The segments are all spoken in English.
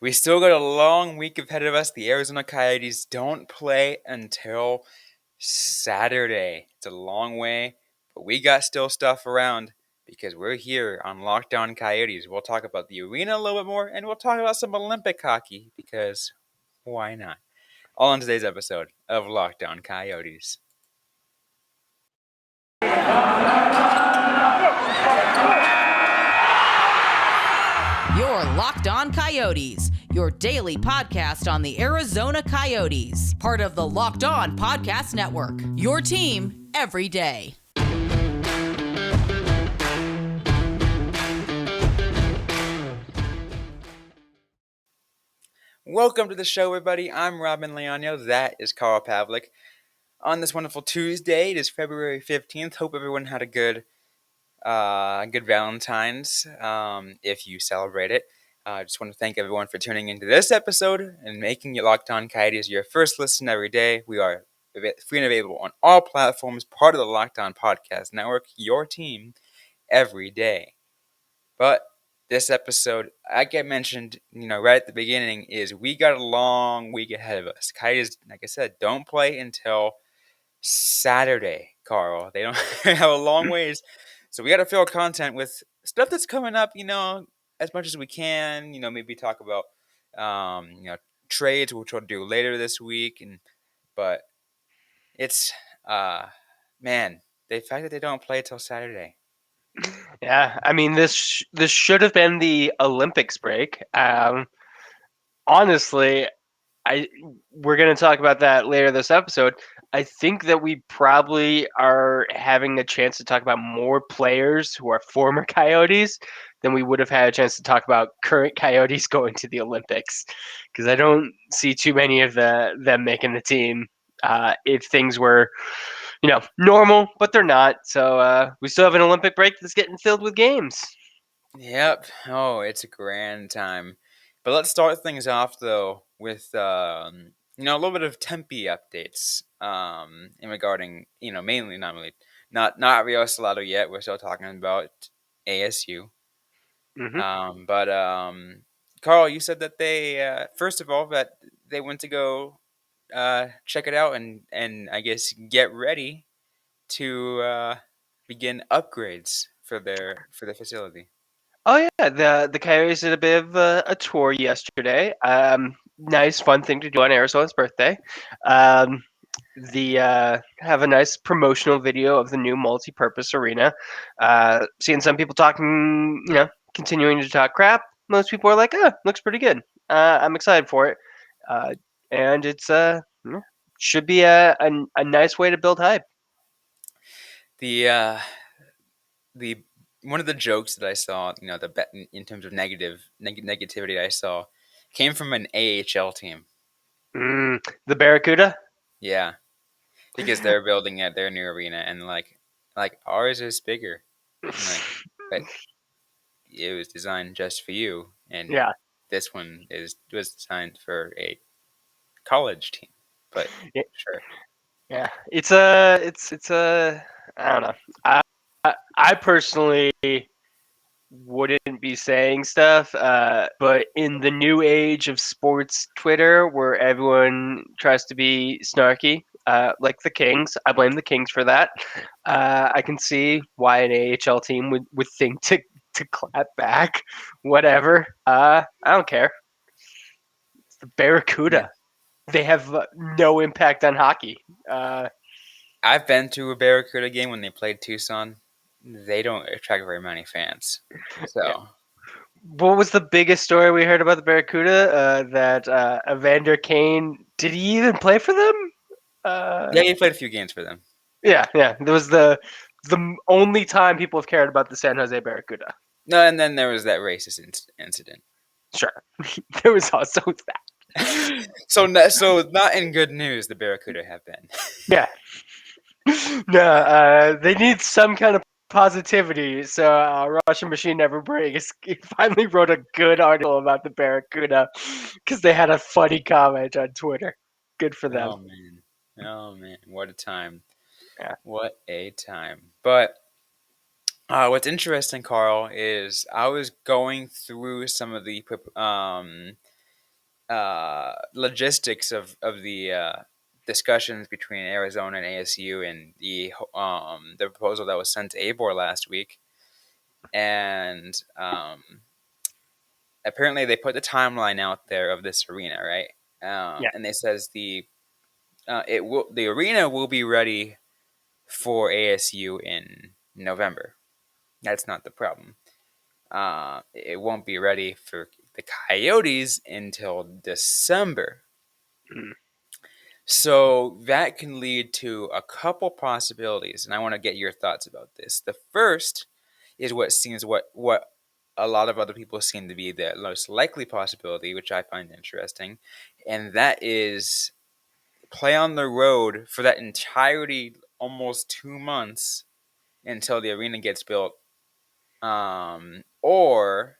We still got a long week ahead of us. The Arizona Coyotes don't play until Saturday. It's a long way, but we got still stuff around because we're here on Locked On Coyotes. We'll talk about the arena a little bit more, and we'll talk about some Olympic hockey because why not? All in today's episode of Locked On Coyotes. You're Locked On Coyotes, your daily podcast on the Arizona Coyotes, part of the Locked On Podcast Network, your team every day. Welcome to the show, everybody. I'm Robyn Leonio. That is Carl Pavlik. On this wonderful Tuesday, it is February 15th. Hope everyone had a good Valentine's, if you celebrate it. I just want to thank everyone for tuning into this episode and making it Locked On Coyotes your first listen every day. We are free and available on all platforms, part of the Locked On Podcast Network, your team every day. But this episode, like I mentioned, right at the beginning, is we got a long week ahead of us. Coyotes, like I said, don't play until Saturday, Carl. They don't have a long ways. So we got to fill content with stuff that's coming up, as much as we can, maybe talk about, trades, which we'll do later this week. But it's, man, the fact that they don't play till Saturday. Yeah, I mean this should have been the Olympics break. Honestly, we're going to talk about that later this episode. I think that we probably are having a chance to talk about more players who are former Coyotes than we would have had a chance to talk about current Coyotes going to the Olympics, because I don't see too many of them making the team if things were, normal, but they're not. So we still have an Olympic break that's getting filled with games. Yep. Oh, it's a grand time. But let's start things off though with a little bit of Tempe updates. In regarding, mainly not Rio Salado yet. We're still talking about ASU. Mm-hmm. But Carl, you said that they first of all that they went to go check it out and I guess get ready to begin upgrades for the facility. Oh yeah, the Coyotes did a bit of a tour yesterday. Nice, fun thing to do on Arizona's birthday. Um, have a nice promotional video of the new multi-purpose arena. Seeing some people talking, continuing to talk crap. Most people are like, looks pretty good. I'm excited for it, and it's should be a nice way to build hype. The one of the jokes that I saw, in terms of negativity I saw, came from an AHL team. The Barracuda. Yeah, because they're building at their new arena, and like ours is bigger, but it was designed just for you, and Yeah. this one was designed for a college team. But Yeah. sure. Yeah, it's a I don't know. I personally wouldn't be saying stuff, but in the new age of sports Twitter, where everyone tries to be snarky, like the Kings, I blame the Kings for that. I can see why an AHL team would think to clap back. Whatever. I don't care. It's the Barracuda. They have no impact on hockey. I've been to a Barracuda game when they played Tucson. They don't attract very many fans. Yeah. So What was the biggest story we heard about the Barracuda? That Evander Kane, did he even play for them? yeah, he played a few games for them. Yeah. That was the only time people have cared about the San Jose Barracuda. No, and then there was that racist incident. Sure, there was also that. So not in good news. The Barracuda have been. Yeah. No, they need some kind of positivity. So Russian Machine Never Breaks. He finally wrote a good article about the Barracuda because they had a funny comment on Twitter. Good for them. Oh man, what a time! Yeah. What a time! But what's interesting, Carl, is I was going through some of the logistics of the discussions between Arizona and ASU and the proposal that was sent to ABOR last week, and apparently they put the timeline out there of this arena, right? Yeah. And they says the arena will be ready for ASU in November. That's not the problem. It won't be ready for the Coyotes until December. Mm. So that can lead to a couple possibilities, and I want to get your thoughts about this. The first is what a lot of other people seem to be the most likely possibility, which I find interesting, and that is play on the road for that entirety, almost 2 months until the arena gets built, or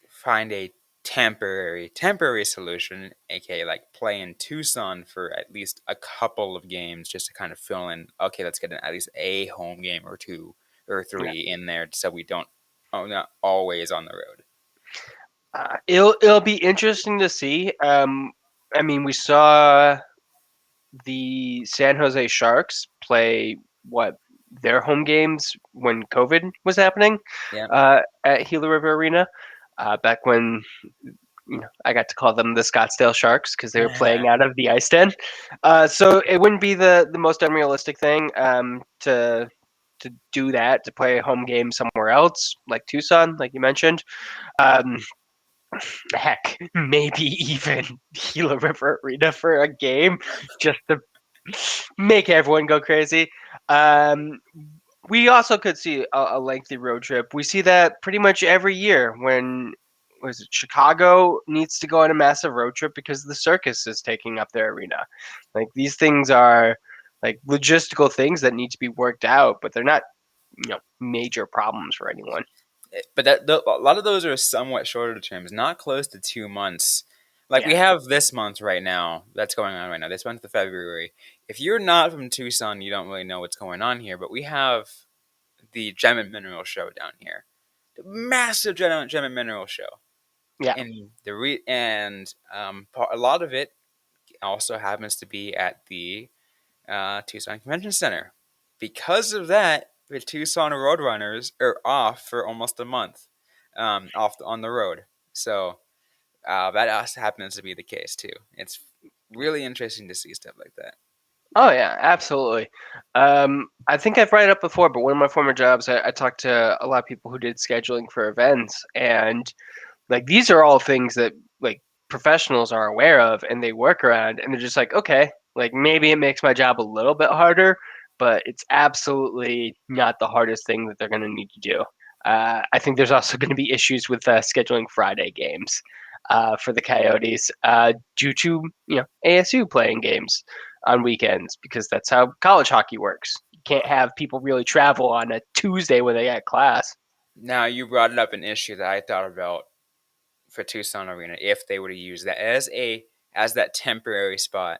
find a temporary solution, aka like play in Tucson for at least a couple of games just to kind of fill in. Okay, let's get at least a home game or two or Yeah. three in there so we don't not always on the road. It'll be interesting to see. I mean, we saw the San Jose Sharks play what their home games when COVID was happening Yeah. at Gila River Arena. Back when I got to call them the Scottsdale Sharks because they were playing out of the ice den. So it wouldn't be the most unrealistic thing to do that, to play a home game somewhere else, like Tucson, like you mentioned. Um, Heck, maybe even Gila River Arena for a game just to make everyone go crazy. Um, we also could see a lengthy road trip. We see that pretty much every year when was it Chicago needs to go on a massive road trip because the circus is taking up their arena. Like these things are like logistical things that need to be worked out, but they're not, major problems for anyone. But a lot of those are somewhat shorter terms, not close to 2 months. Like we Yeah, have this month right now, that's going on right now. This month of February. If you're not from Tucson, you don't really know what's going on here. But we have the Gem and Mineral Show down here, the massive Gem and Mineral Show, yeah, and a lot of it also happens to be at the Tucson Convention Center. Because of that, the Tucson Roadrunners are off for almost a month, on the road. So that also happens to be the case too. It's really interesting to see stuff like that. oh yeah, absolutely. I think I've brought it up before, but one of my former jobs, I talked to a lot of people who did scheduling for events, and like these are all things that like professionals are aware of and they work around, and they're just like, okay, like maybe it makes my job a little bit harder, but it's absolutely not the hardest thing that they're going to need to do. I think there's also going to be issues with scheduling Friday games for the Coyotes due to ASU playing games on weekends because that's how college hockey works. You can't have people really travel on a Tuesday when they got class. Now you brought up an issue that I thought about for Tucson Arena if they were to use that as that temporary spot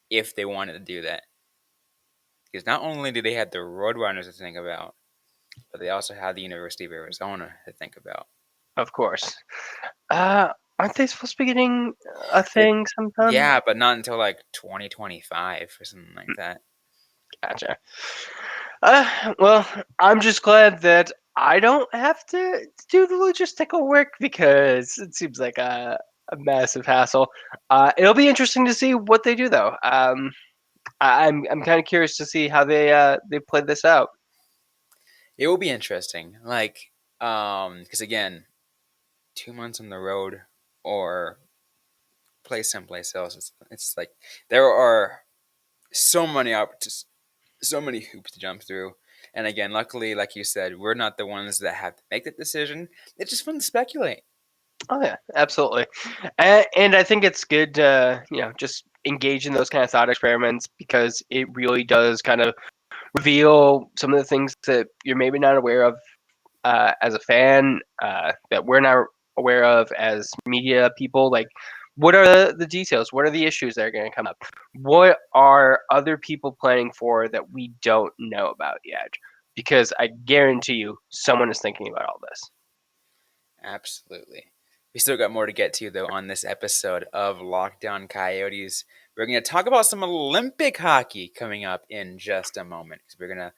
if they wanted to do that. Because not only do they have the Roadrunners to think about, but they also have the University of Arizona to think about. Of course. Aren't they supposed to be getting a It, thing sometime? yeah, but not until like 2025 or something like that. Gotcha. Well, I'm just glad that I don't have to do the logistical work because it seems like a massive hassle. It'll be interesting to see what they do, though. I'm kind of curious to see how they play this out. It will be interesting. Like, because again, 2 months on the road or play someplace else. It's like there are so many so many hoops to jump through. And again, luckily, like you said, we're not the ones that have to make that decision. It's just fun to speculate. Oh yeah, absolutely. And I think it's good to just engage in those kind of thought experiments because it really does kind of reveal some of the things that you're maybe not aware of as a fan, that we're not aware of as media people. Like, what are the details? What are the issues that are going to come up? What are other people planning for that we don't know about yet? Because I guarantee you, someone is thinking about all this. Absolutely. We still got more to get to, though, on this episode of Lockdown Coyotes. We're going to talk about some Olympic hockey coming up in just a moment. We're going to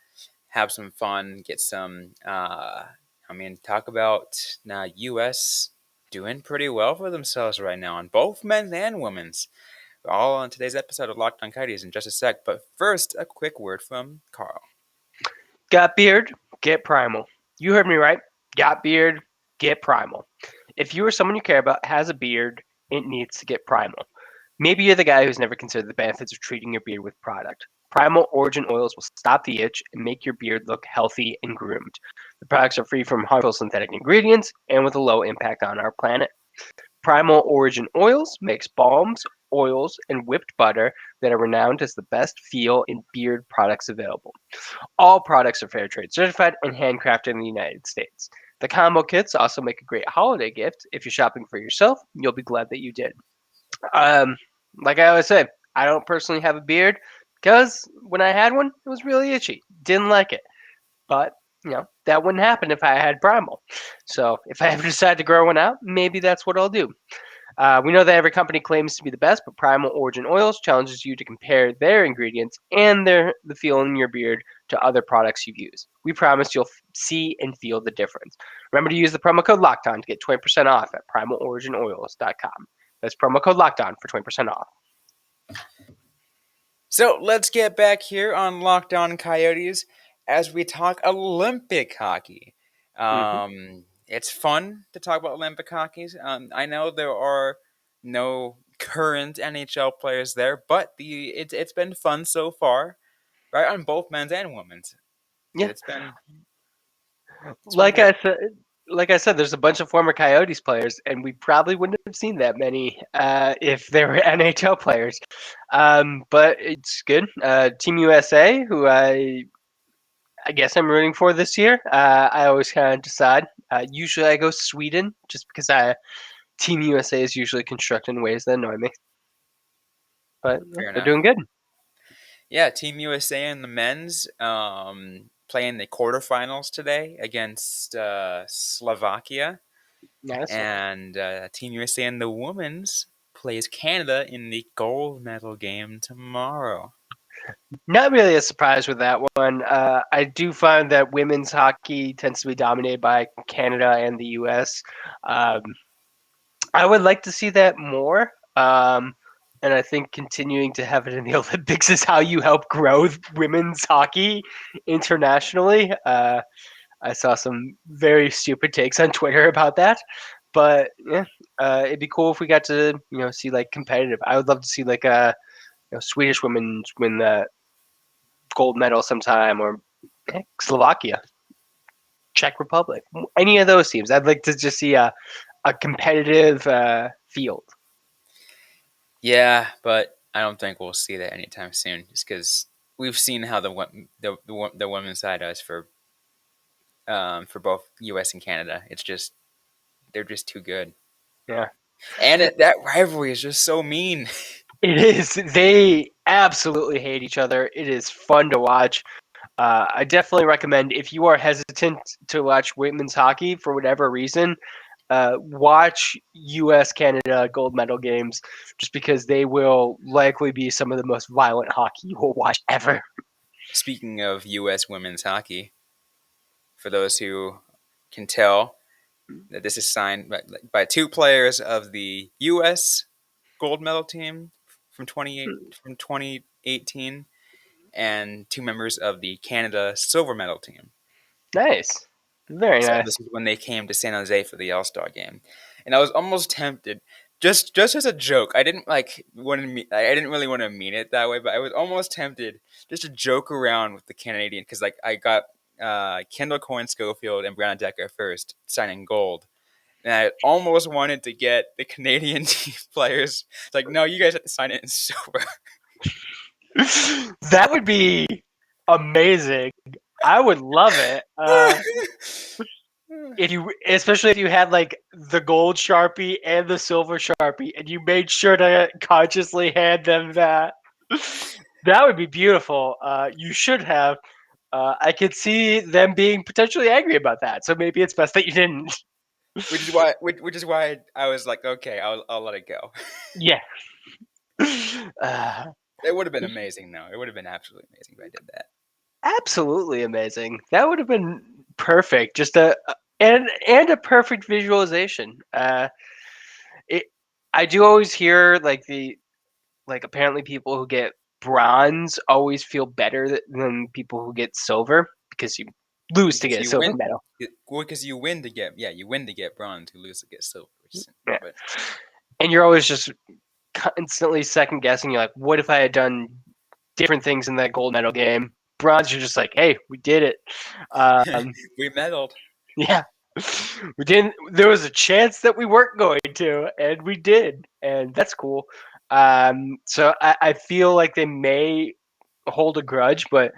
have some fun, get some, talk about U.S. doing pretty well for themselves right now on both men's and women's. All on today's episode of Lockdown Coyotes in just a sec. But first, a quick word from Carl. Got beard? Get primal. You heard me right. Got beard? Get primal. If you or someone you care about has a beard, it needs to get primal. Maybe you're the guy who's never considered the benefits of treating your beard with product. Primal Origin Oils will stop the itch and make your beard look healthy and groomed. The products are free from harmful synthetic ingredients and with a low impact on our planet. Primal Origin Oils makes balms, oils, and whipped butter that are renowned as the best feel and beard products available. All products are fair trade certified and handcrafted in the United States. The combo kits also make a great holiday gift. If you're shopping for yourself, you'll be glad that you did. Um, like I always say, I don't personally have a beard because when I had one, it was really itchy. Didn't like it. But, that wouldn't happen if I had primal. So if I ever decide to grow one out, maybe that's what I'll do. We know that every company claims to be the best, but Primal Origin Oils challenges you to compare their ingredients and the feel in your beard to other products you've used. We promise you'll see and feel the difference. Remember to use the promo code LOCKEDON to get 20% off at primaloriginoils.com. That's promo code LOCKEDON for 20% off. So let's get back here on Lockdown Coyotes as we talk Olympic hockey. It's fun to talk about Olympic hockey. I know there are no current NHL players there, but it's been fun so far, right? On both men's and women's. Yeah, It's been like good. I said, there's a bunch of former Coyotes players, and we probably wouldn't have seen that many if they were NHL players. But it's good. Team USA, who I guess I'm rooting for this year. I always kind of decide. Usually I go Sweden, just because Team USA is usually constructed in ways that annoy me. But Fair they're enough. doing good. Yeah, Team USA and the men's playing the quarterfinals today against Slovakia. Nice. And Team USA and the women's plays Canada in the gold medal game tomorrow. Not really a surprise with that one. I do find that women's hockey tends to be dominated by Canada and the U.S. Um, I would like to see that more. And I think continuing to have it in the Olympics is how you help grow women's hockey internationally. I saw some very stupid takes on Twitter about that, but yeah, it'd be cool if we got to see like competitive. I would love to see like a Swedish women win the gold medal sometime, or Slovakia, Czech Republic, any of those teams. I'd like to just see a competitive field. Yeah, but I don't think we'll see that anytime soon, just because we've seen how the women's side does for both U.S. and Canada. It's just they're just too good, Yeah, and that rivalry is just so mean. it is. They absolutely hate each other. It is fun to watch. I definitely recommend if you are hesitant to watch women's hockey for whatever reason, watch U.S. Canada gold medal games, just because they will likely be some of the most violent hockey you will watch ever. Speaking of U.S. women's hockey, for those who can tell, that this is signed by two players of the U.S. gold medal team from 2018 and two members of the Canada silver medal team. Nice, very So nice. this is when they came to San Jose for the All-Star game. And I was almost tempted, just as a joke. I didn't I didn't really want to mean it that way, but I was almost tempted just to joke around with the Canadian, because like I got Kendall Coyne Schofield and Brianna Decker first signing gold. And I almost wanted to get the Canadian team players. It's like, no, you guys have to sign it in silver. That would be amazing. I would love it. Especially if you had like the gold Sharpie and the silver Sharpie, and you made sure to consciously hand them that. That would be beautiful. You should have. I could see them being potentially angry about that, so maybe it's best that you didn't. which is why I was like, okay, I'll let it go. Yeah. Uh, It would have been amazing, though. It would have been absolutely amazing if I did that. Absolutely amazing. That would have been perfect. Just and a perfect visualization. It I do always hear like apparently people who get bronze always feel better than people who get silver because you lose to Because get a you silver win, medal. because you win to get, yeah, you win to get bronze, you lose to get silver. Yeah. But And you're always just constantly second guessing. You're like, what if I had done different things in that gold medal game? Bronze, you're just like, hey, we did it. Um, we meddled. yeah, we didn't. There was a chance that we weren't going to, and we did, and that's cool. So I feel like they may hold a grudge, but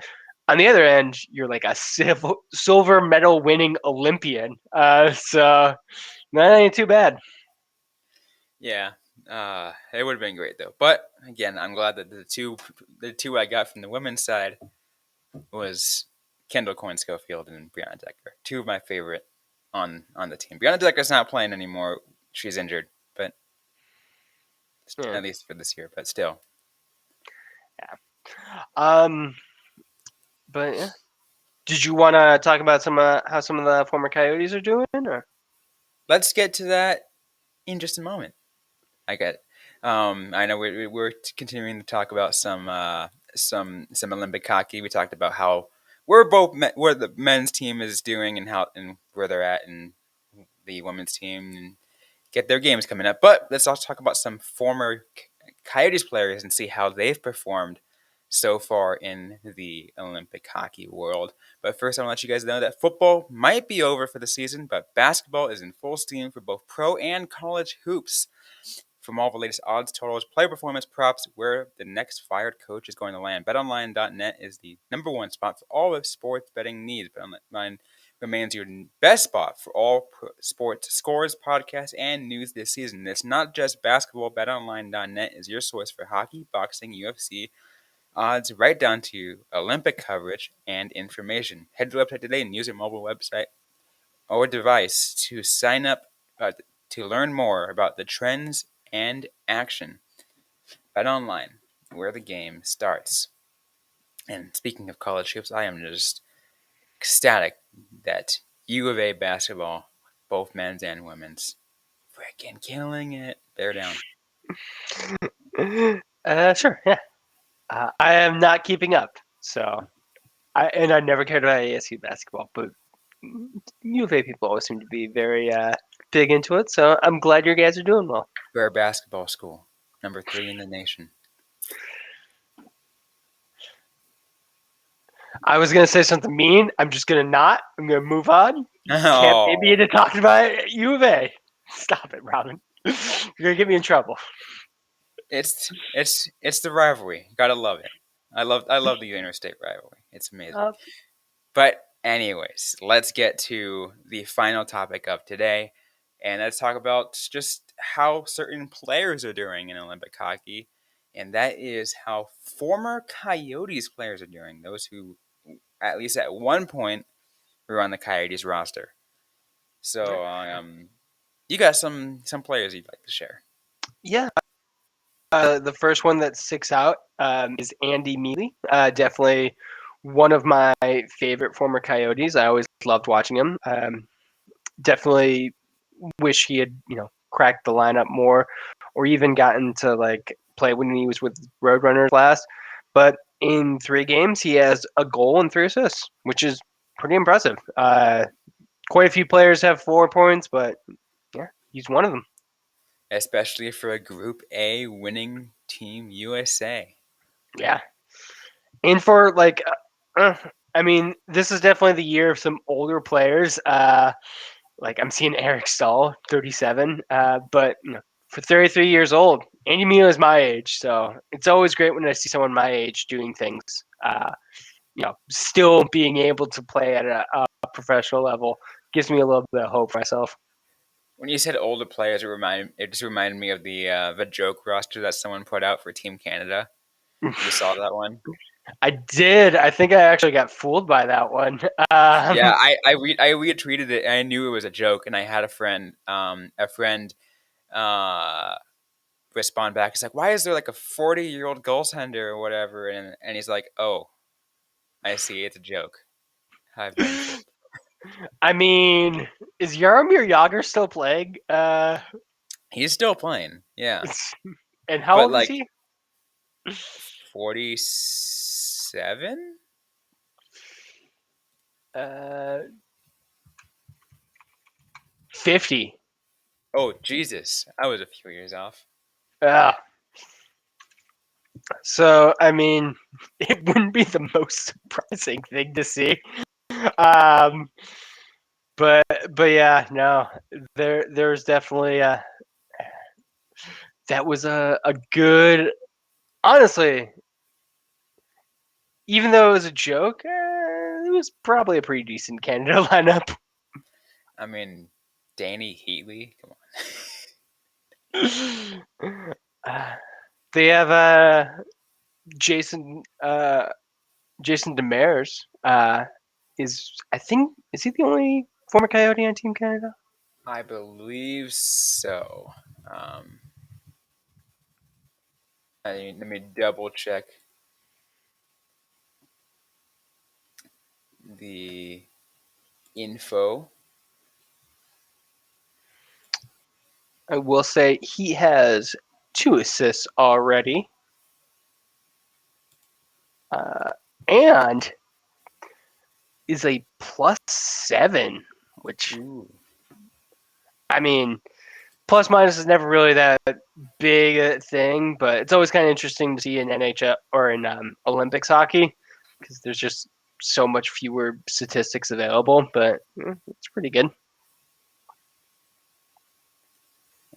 on the other end, you're like a silver medal winning Olympian. So that ain't too bad. Yeah, it would have been great though. But again, I'm glad that the two I got from the women's side was Kendall Coyne Schofield and Brianna Decker, two of my favorite on the team. Brianna Decker's not playing anymore; she's injured, but Yeah. at least for this year. But still, Um, but yeah. Did you want to talk about how some of the former Coyotes are doing? Or? let's get to that in just a moment. I get. I know we're continuing to talk about some Olympic hockey. We talked about how where the men's team is doing and how and where they're at, and the women's team and get their games coming up. But let's also talk about some former Coyotes players and see how they've performed so far in the Olympic hockey world. But first, I want to let you guys know that football might be over for the season, but basketball is in full steam for both pro and college hoops. From all the latest odds, totals, player performance props, where the next fired coach is going to land, BetOnline.net is the number one spot for all of sports betting needs. BetOnline remains your best spot for all sports scores, podcasts, and news this season. It's not just basketball. BetOnline.net is your source for hockey, boxing, UFC, odds, right down to Olympic coverage and information. Head to the website today and use your mobile website or device to sign up to learn more about the trends and action. Bet online, where the game starts. And speaking of college hoops, I am just ecstatic that U of A basketball, both men's and women's, freaking killing it. Bear down. Sure, yeah. I am not keeping up, so I never cared about ASU basketball, but U of A people always seem to be very big into it. So I'm glad your guys are doing well. We're a basketball school, number 3 in the nation. I was gonna say something mean. I'm just gonna not. I'm gonna move on. You can't pay me Oh, to talk about U of A. Stop it, Robyn. You're gonna get me in trouble. it's the rivalry. Gotta love it. I love the interstate rivalry. It's amazing. Uh, But anyways, let's get to the final topic of today, and let's talk about just how certain players are doing in Olympic hockey, and that is how former Coyotes players are doing. Those who, at least at one point, were on the Coyotes roster. So, you got some players you'd like to share? yeah, the first one that sticks out is Andy Mealy. Definitely one of my favorite former Coyotes. I always loved watching him. Definitely wish he had, cracked the lineup more, or even gotten to like play when he was with Roadrunners last. But in 3 games, he has a goal and 3 assists, which is pretty impressive. Quite a few players have 4 points, but yeah, he's one of them. Especially for a Group A winning team USA. Yeah, and for I mean, this is definitely the year of some older players. Like I'm seeing Eric Stahl, 37, but for 33 years old, Andy Mio is my age, so it's always great when I see someone my age doing things. Still being able to play at a professional level gives me a little bit of hope for myself. When you said older players, it just reminded me of the joke roster that someone put out for Team Canada. You saw that one? I did. I think I actually got fooled by that one. Yeah, I retweeted it. And I knew it was a joke, and I had a friend uh respond back. He's like, "Why is there like a 40-year-old goaltender or whatever?" And he's like, "Oh, I see. It's a joke. I've been fooled." I mean, is Jaromir Jagr still playing? He's still playing, yeah, And how but old is like he? 47. Uh, 50. Oh Jesus, I was a few years off. Yeah. So, I mean, it wouldn't be the most surprising thing to see. Um, but yeah, no, there's definitely that was a good. Honestly, even though it was a joke, it was probably a pretty decent Canada lineup. I mean, Danny Heatley, come on. Uh, they have Jason Jason Demers. Is he the only former Coyote on Team Canada? I believe so. Um, let me double check the info. I will say he has 2 assists already, uh, and is a +7, which Ooh. I mean, plus minus is never really that big a thing, but it's always kind of interesting to see in NHL or in Olympics hockey because there's just so much fewer statistics available. But it's pretty good.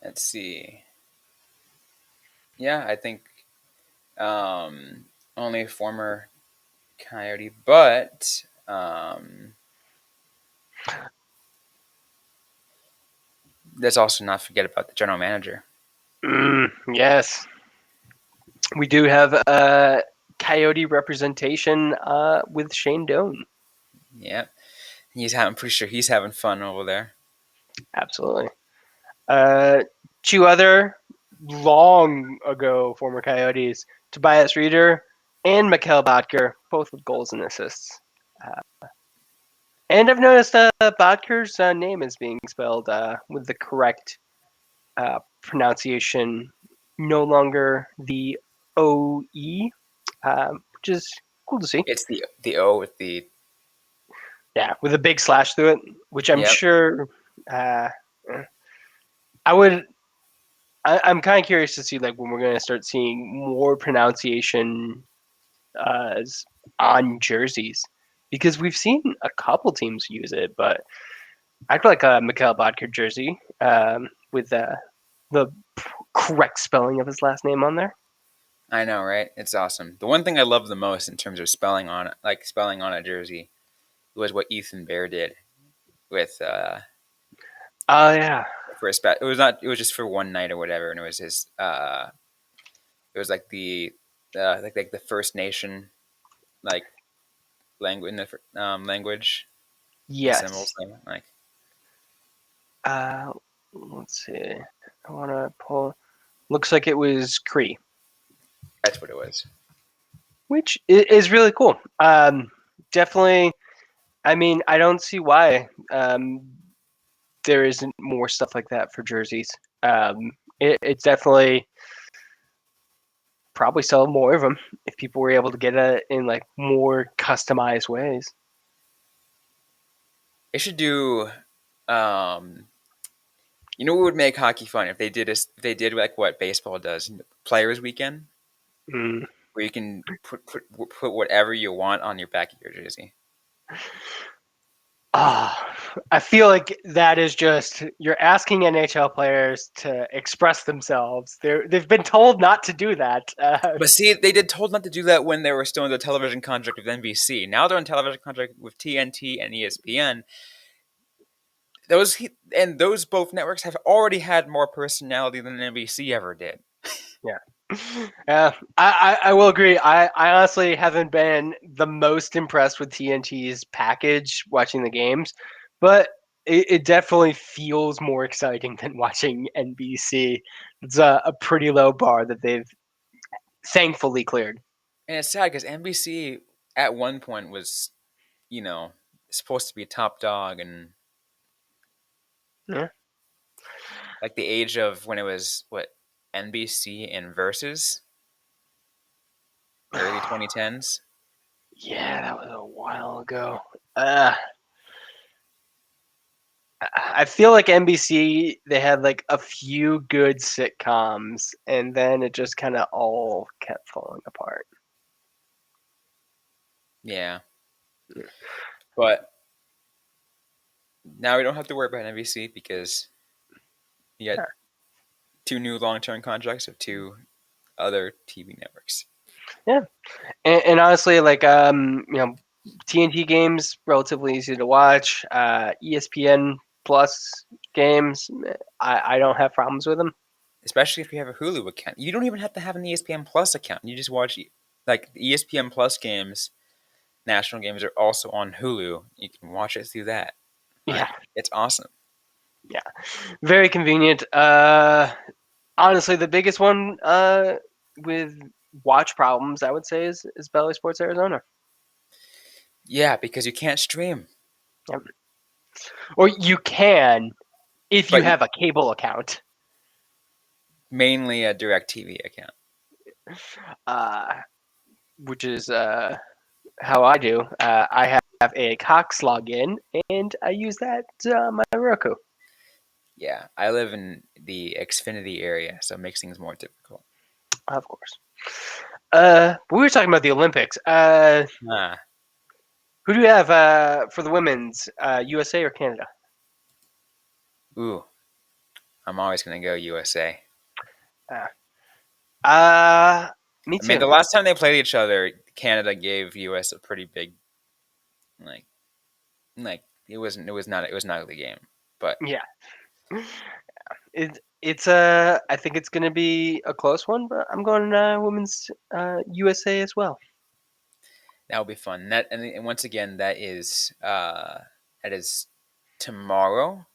Let's see. Yeah, I think only a former Coyote, but let's also not forget about the general manager. Yes, we do have Coyote representation with Shane Doan. Yeah, I'm pretty sure he's having fun over there. Absolutely. Uh, Two other long ago former Coyotes, Tobias Reeder and Mikhail Botker, both with goals and assists. And I've noticed Botker's name is being spelled with the correct pronunciation, no longer the OE, which is cool to see. It's the O with the Yeah, with a big slash through it, which I'm yep. sure uh, I would. I'm kind of curious to see like when we're going to start seeing more pronunciation uh, on jerseys because we've seen a couple teams use it, but I feel like a Mikhail Bodker jersey with the correct spelling of his last name on there. I know, right? It's awesome. The one thing I love the most in terms of spelling on a jersey, was what Ethan Bear did with Oh yeah, for a spe- It was not. It was just for one night or whatever, and it was his. It was like like the First Nation like language, the yes. symbols thing. Like Uh, let's see. I want to pull. Looks like it was Cree, that's what it was. which is really cool. Definitely. I mean, I don't see why there isn't more stuff like that for jerseys. It's definitely probably sell more of them if people were able to get it in like more customized ways. They should do. Um, you know what would make hockey fun if they did like what baseball does, Players Weekend, Mm. where you can put whatever you want on your back of your jersey. I feel like that is just you're asking NHL players to express themselves. They've been told not to do that. But see, they did told not to do that when they were still in the television contract with NBC. Now they're in television contract with TNT and ESPN. Those both networks have already had more personality than NBC ever did. Yeah. Yeah, I will agree. I honestly haven't been the most impressed with TNT's package watching the games, but it definitely feels more exciting than watching NBC. It's a pretty low bar that they've thankfully cleared. And it's sad because NBC at one point was, you know, supposed to be top dog and Yeah. like the age of when it was what NBC and Versus, early 2010s. Yeah, that was a while ago. Uh, I feel like NBC they had like a few good sitcoms, and then it just kind of all kept falling apart. Yeah, but now we don't have to worry about NBC because you got Yeah, two new long-term contracts of two other TV networks. yeah. And honestly, like TNT games relatively easy to watch. ESPN Plus games, I don't have problems with them. Especially if you have a Hulu account. You don't even have to have an ESPN Plus account. You just watch like the ESPN Plus games, national games are also on Hulu. You can watch it through that. Yeah, Like it's awesome. yeah, very convenient. Honestly, the biggest one with watch problems, I would say, is Bally Sports Arizona. Yeah, because you can't stream, Yep. Or you can if you but have a cable account, mainly a Direct TV account. uh, which is how I do. I have a Cox login, and I use that on my Roku. Yeah, I live in the Xfinity area, so it makes things more difficult. Of course. We were talking about the Olympics. Ah, Who do you have for the women's? USA or Canada? ooh, I'm always gonna go USA. Uh, uh, Me I mean, too. the last time they played each other, Canada gave US a pretty big like it was not a good game, but Yeah. It's I think it's going to be a close one, but I'm going women's USA as well. that will be fun. And once again, that is tomorrow.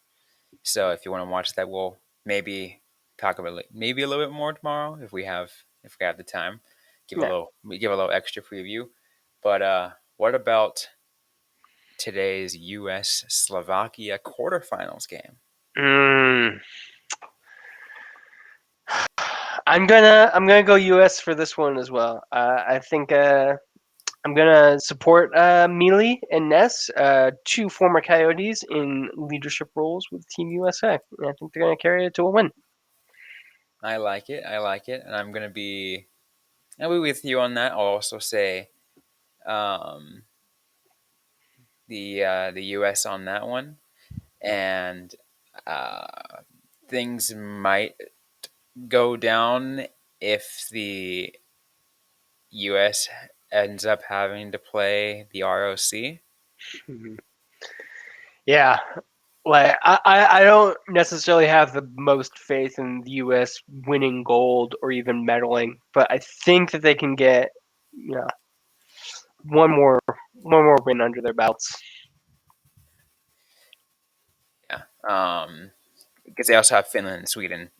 So if you want to watch that, we'll maybe talk about it maybe a little bit more tomorrow if we have the time. Yeah. We give a little extra preview. But what about today's U.S. Slovakia quarterfinals game? Mm, I'm gonna go US for this one as well. I think I'm gonna support Mealy and Ness, two former Coyotes in leadership roles with Team USA. And I think they're gonna carry it to a win. I like it. I like it, and I'll be with you on that. I'll also say um, the U.S. on that one, and uh, things might go down if the U.S. ends up having to play the ROC. Mhm. Yeah, like I don't necessarily have the most faith in the U.S. winning gold or even medaling, but I think that they can get you know one more one more win under their belts. Yeah, because they also have Finland and Sweden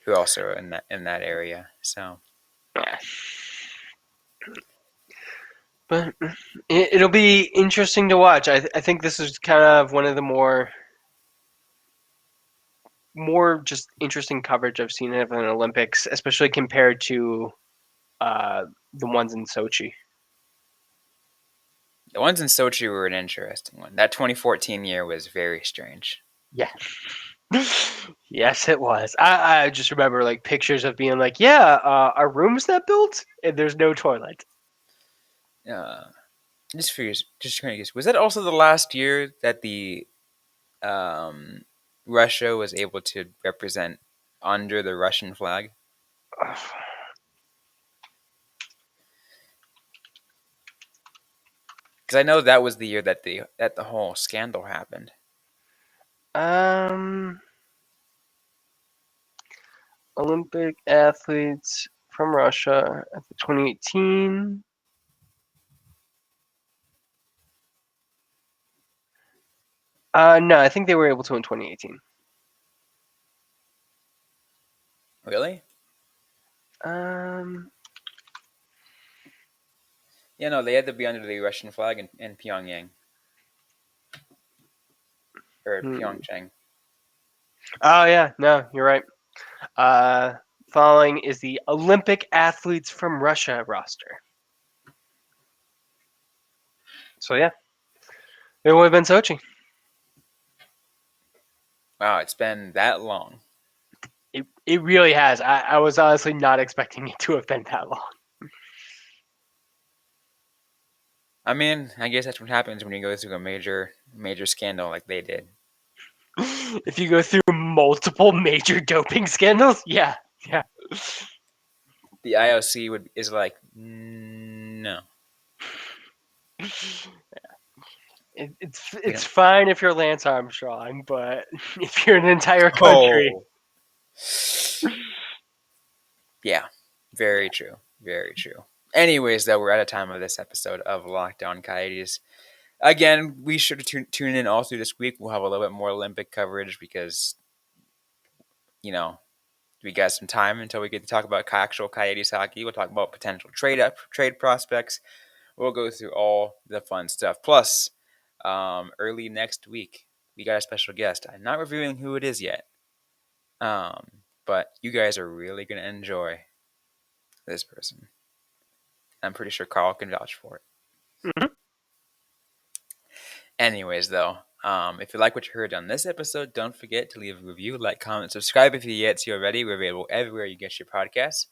who also are in that area. So Yeah. But it'll be interesting to watch. I think this is kind of one of the more just interesting coverage I've seen of an Olympics, especially compared to the ones in Sochi. the ones in Sochi were an interesting one. That 2014 year was very strange. Yeah. Yes, it was. I just remember like pictures of being like, yeah, our room's that built and there's no toilet. Uh, just trying to guess. Was that also the last year that the um, Russia was able to represent under the Russian flag? Because I know that was the year that the whole scandal happened. Um, Olympic athletes from Russia at the 2018. No, I think they were able to in 2018. Really? Um, Yeah, no, they had to be under the Russian flag in Pyongyang or hmm. Pyeongchang. Oh yeah, no, you're right. Uh, Following is the Olympic athletes from Russia roster. So yeah, it would have been Sochi. Wow, it's been that long. It really has. I was honestly not expecting it to have been that long. I mean, I guess that's what happens when you go through a major scandal like they did. If you go through multiple major doping scandals, yeah, yeah. The IOC is like, no, we It's don't. fine if you're Lance Armstrong, but if you're an entire country, Oh, yeah, very true, very true. Anyways, though, we're out of time of this episode of Lockdown Coyotes. Again, we should tune in all through this week. We'll have a little bit more Olympic coverage because, you know, we got some time until we get to talk about actual Coyotes hockey. We'll talk about potential trade prospects. We'll go through all the fun stuff. Plus, early next week, we got a special guest. I'm not revealing who it is yet, but you guys are really going to enjoy this person. I'm pretty sure Carl can vouch for it. Mhm. Anyways, though, if you like what you heard on this episode, don't forget to leave a review, like, comment, subscribe if you yet see already. We're available everywhere you get your podcasts,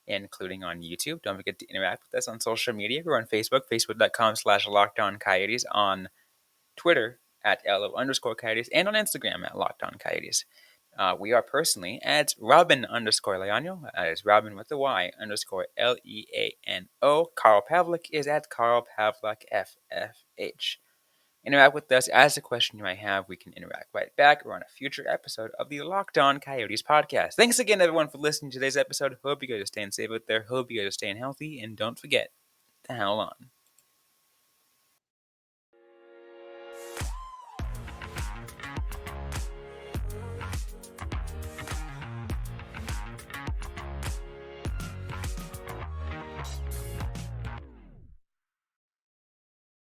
including on YouTube. Don't forget to interact with us on social media. We're on Facebook, facebook.com/LockedOnCoyotes, on Twitter at LO_Coyotes, and on Instagram at LockedOnCoyotes. We are personally at Robyn_Leano. That is Robyn with the Y_Leano. Carl Pavlik is at Carl Pavlik FFH. Interact with us. Ask a question you might have. We can interact right back or on a future episode of the Locked On Coyotes podcast. Thanks again, everyone, for listening to today's episode. Hope you guys are staying safe out there. Hope you guys are staying healthy. And don't forget to hang on.